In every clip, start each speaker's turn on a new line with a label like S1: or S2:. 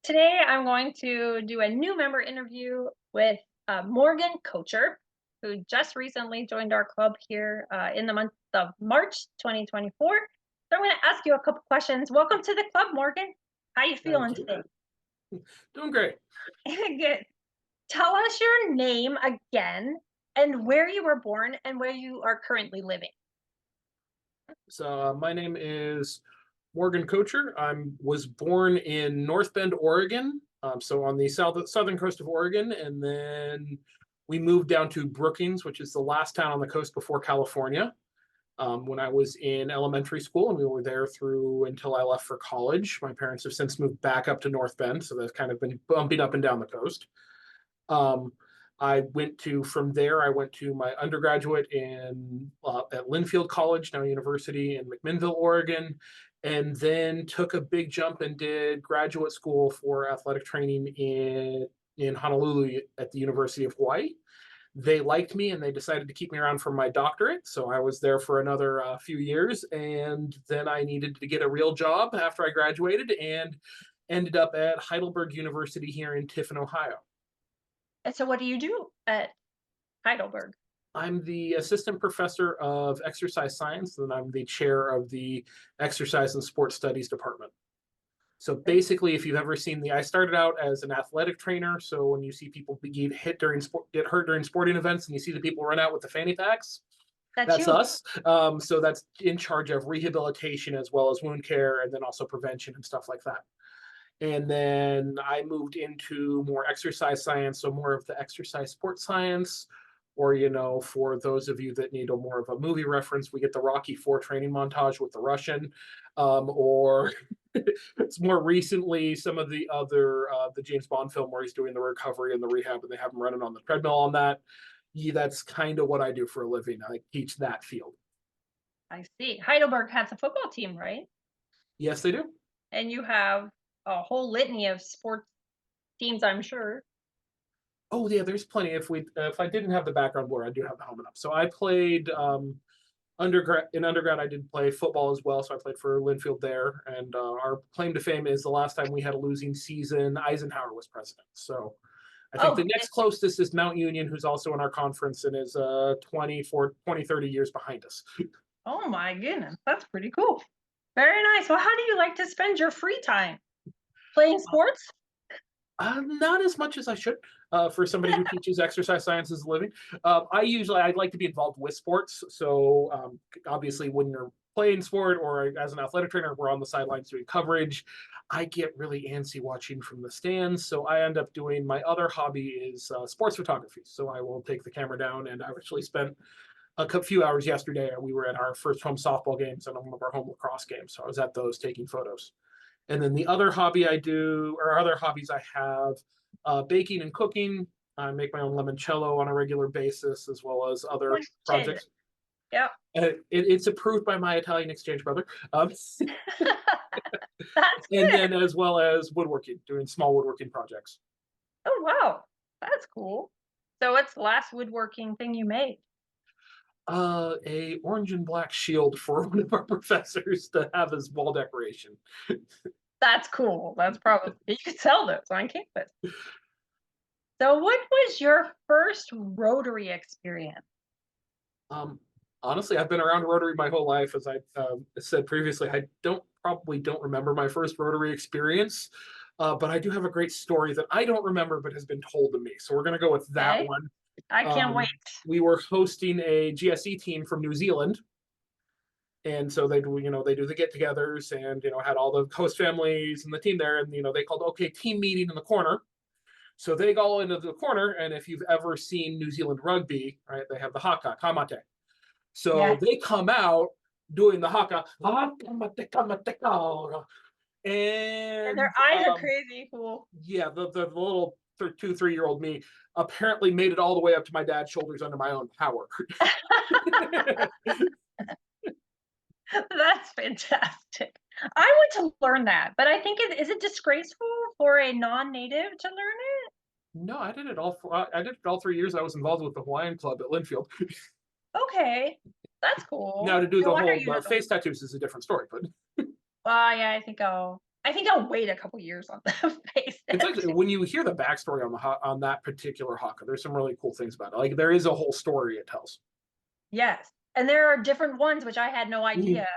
S1: Today, I'm going to do a new member interview with Morgan Kocher, who just recently joined our club here in the month of March 2024. So I'm going to ask you a couple questions. Welcome to the club, Morgan. How you
S2: Thank
S1: feeling
S2: you.
S1: today?
S2: Doing great.
S1: Good. Tell us your name again and where you were born and where you are currently living.
S2: So my name is Morgan Kocher. I was born in North Bend, Oregon, so on the southern coast of Oregon, and then we moved down to Brookings, which is the last town on the coast before California. When I was in elementary school, and we were there through until I left for college. My parents have since moved back up to North Bend, so they've kind of been bumping up and down the coast. Um, I went to from there. I went to my undergraduate in at Linfield College, now University in McMinnville, Oregon, and then took a big jump and did graduate school for athletic training in Honolulu at the University of Hawaii. They liked me and they decided to keep me around for my doctorate. So I was there for another few years, and then I needed to get a real job after I graduated and ended up at Heidelberg University here in Tiffin, Ohio.
S1: And so, what do you do at Heidelberg?
S2: I'm the assistant professor of exercise science, and I'm the chair of the exercise and sports studies department. So basically, if you've ever seen I started out as an athletic trainer. So when you see people get hurt during sporting events, and you see the people run out with the fanny packs,
S1: That's
S2: that's
S1: you.
S2: us. So that's in charge of rehabilitation as well as wound care, and then also prevention and stuff like that. And then I moved into more exercise science, so more of the exercise sports science. Or, for those of you that need a more of a movie reference, we get the Rocky Four training montage with the Russian, or it's more recently some of the other the James Bond film where he's doing the recovery and the rehab, and they have him running on the treadmill on that. Yeah, that's kind of what I do for a living. I teach that field.
S1: I see. Heidelberg has a football team, right?
S2: Yes, they do.
S1: And you have a whole litany of sports teams, I'm sure.
S2: Oh yeah, there's plenty. If I didn't have the background blur, I do have the helmet up. So I played undergrad. I did play football as well. So I played for Linfield there, and our claim to fame is the last time we had a losing season, Eisenhower was president. So I think
S1: Oh,
S2: the next closest is Mount Union, who's also in our conference and is 30 years behind us.
S1: oh my goodness, that's pretty cool. Very nice. Well, how do you like to spend your free time? Playing sports?
S2: Not as much as I should for somebody who teaches exercise science as a living. I'd like to be involved with sports. So obviously, when you're playing sport or as an athletic trainer, we're on the sidelines doing coverage. I get really antsy watching from the stands. So I end up doing my other hobby is sports photography. So I will take the camera down, and I actually spent a few hours yesterday. We were at our first home softball games and one of our home lacrosse games. So I was at those taking photos. And then the other hobby I do, or other hobbies I have, baking and cooking. I make my own limoncello on a regular basis, as well as other
S1: Shit.
S2: projects.
S1: Yep.
S2: It's approved by my Italian exchange brother.
S1: That's
S2: And
S1: good.
S2: then as well as woodworking, doing small woodworking projects.
S1: Oh, wow. That's cool. So what's the last woodworking thing you made?
S2: A orange and black shield for one of our professors to have as wall decoration.
S1: That's cool. That's probably you could sell those on campus. So what was your first Rotary experience?
S2: Um, Honestly, I've been around Rotary my whole life. As I said previously, I don't remember my first Rotary experience, but I do have a great story that I don't remember but has been told to me. So we're going to go with that
S1: Okay.
S2: one.
S1: I can't wait.
S2: We were hosting a GSE team from New Zealand, and so they do the get-togethers, and had all the host families and the team there, and they called okay team meeting in the corner. So they go into the corner, and if you've ever seen New Zealand rugby, right, they have the haka kamate. So
S1: Yes.
S2: they come out doing the haka,
S1: And their
S2: and
S1: eyes are crazy cool.
S2: yeah, the little 2, 3 year old me apparently made it all the way up to my dad's shoulders under my own power.
S1: That's fantastic. I want to learn that, but I think is it disgraceful for a non-native to learn it?
S2: No, I did it all 3 years. I was involved with the Hawaiian club at Linfield.
S1: Okay, that's
S2: Now
S1: cool.
S2: to do
S1: No
S2: the
S1: wonder
S2: whole
S1: you know.
S2: face tattoos is a different story, but
S1: Well, yeah, I think I think I'll wait a couple years on the face
S2: It's actually
S1: tattoo.
S2: when you hear the backstory on on that particular haka, there's some really cool things about it. Like there is a whole story it tells.
S1: Yes, and there are different ones which I had no
S2: Mhm.
S1: idea,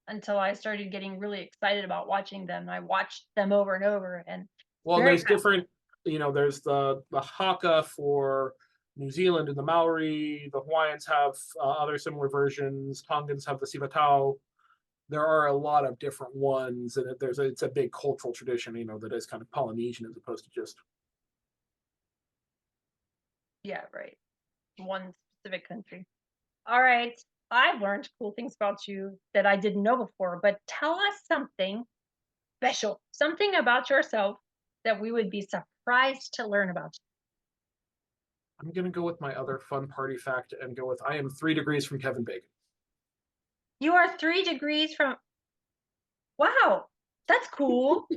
S1: until I started getting really excited about watching them. I watched them over and over, and
S2: Well, and
S1: very
S2: there's
S1: fascinating.
S2: different, there's the haka for New Zealand and the Maori. The Hawaiians have other similar versions. Tongans have the sivatau. There are a lot of different ones, and it's a big cultural tradition, that is kind of Polynesian as opposed to just.
S1: Yeah, right. One specific country. All right. I've learned cool things about you that I didn't know before, but tell us something special, something about yourself that we would be surprised to learn about
S2: I'm gonna go with my other fun party fact and go with I am 3 degrees from Kevin Bacon.
S1: you. You are 3 degrees from, wow, that's cool.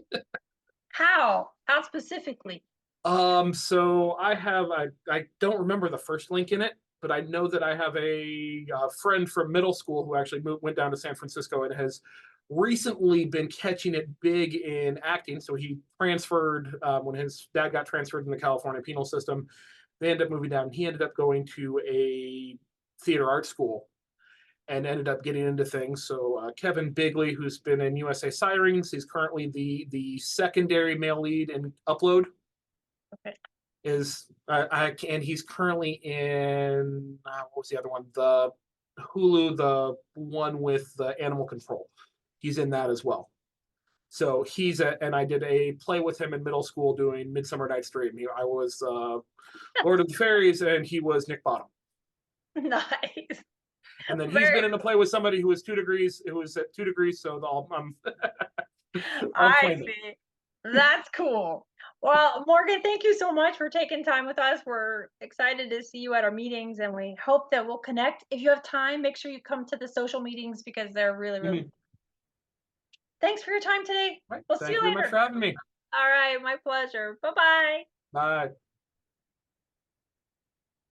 S1: How? How specifically?
S2: So I don't remember the first link in it, but I know that I have a friend from middle school who actually went down to San Francisco and has recently been catching it big in acting. So he transferred when his dad got transferred in the California penal system. They ended up moving down. He ended up going to a theater art school and ended up getting into things. So Kevin Bigley, who's been in USA Sirens, he's currently the secondary male lead in Upload
S1: Okay.
S2: is and he's currently in what was the other one? The Hulu, the one with the animal control. He's in that as well. So and I did a play with him in middle school doing Midsummer Night's Dream. I was Lord of the Fairies, and he was Nick Bottom.
S1: Nice.
S2: And then he's
S1: Very
S2: been in a play with somebody who was 2 degrees, who was at 2 degrees. So I'll
S1: I
S2: claim it.
S1: see. That's cool. Well, Morgan, thank you so much for taking time with us. We're excited to see you at our meetings and we hope that we'll connect. If you have time, make sure you come to the social meetings because they're really, really.
S2: Mhm.
S1: Thanks for your time today.
S2: Right.
S1: We'll see
S2: Thank
S1: you
S2: you very much
S1: later.
S2: for having me.
S1: All right, my pleasure. Bye-bye.
S2: Bye.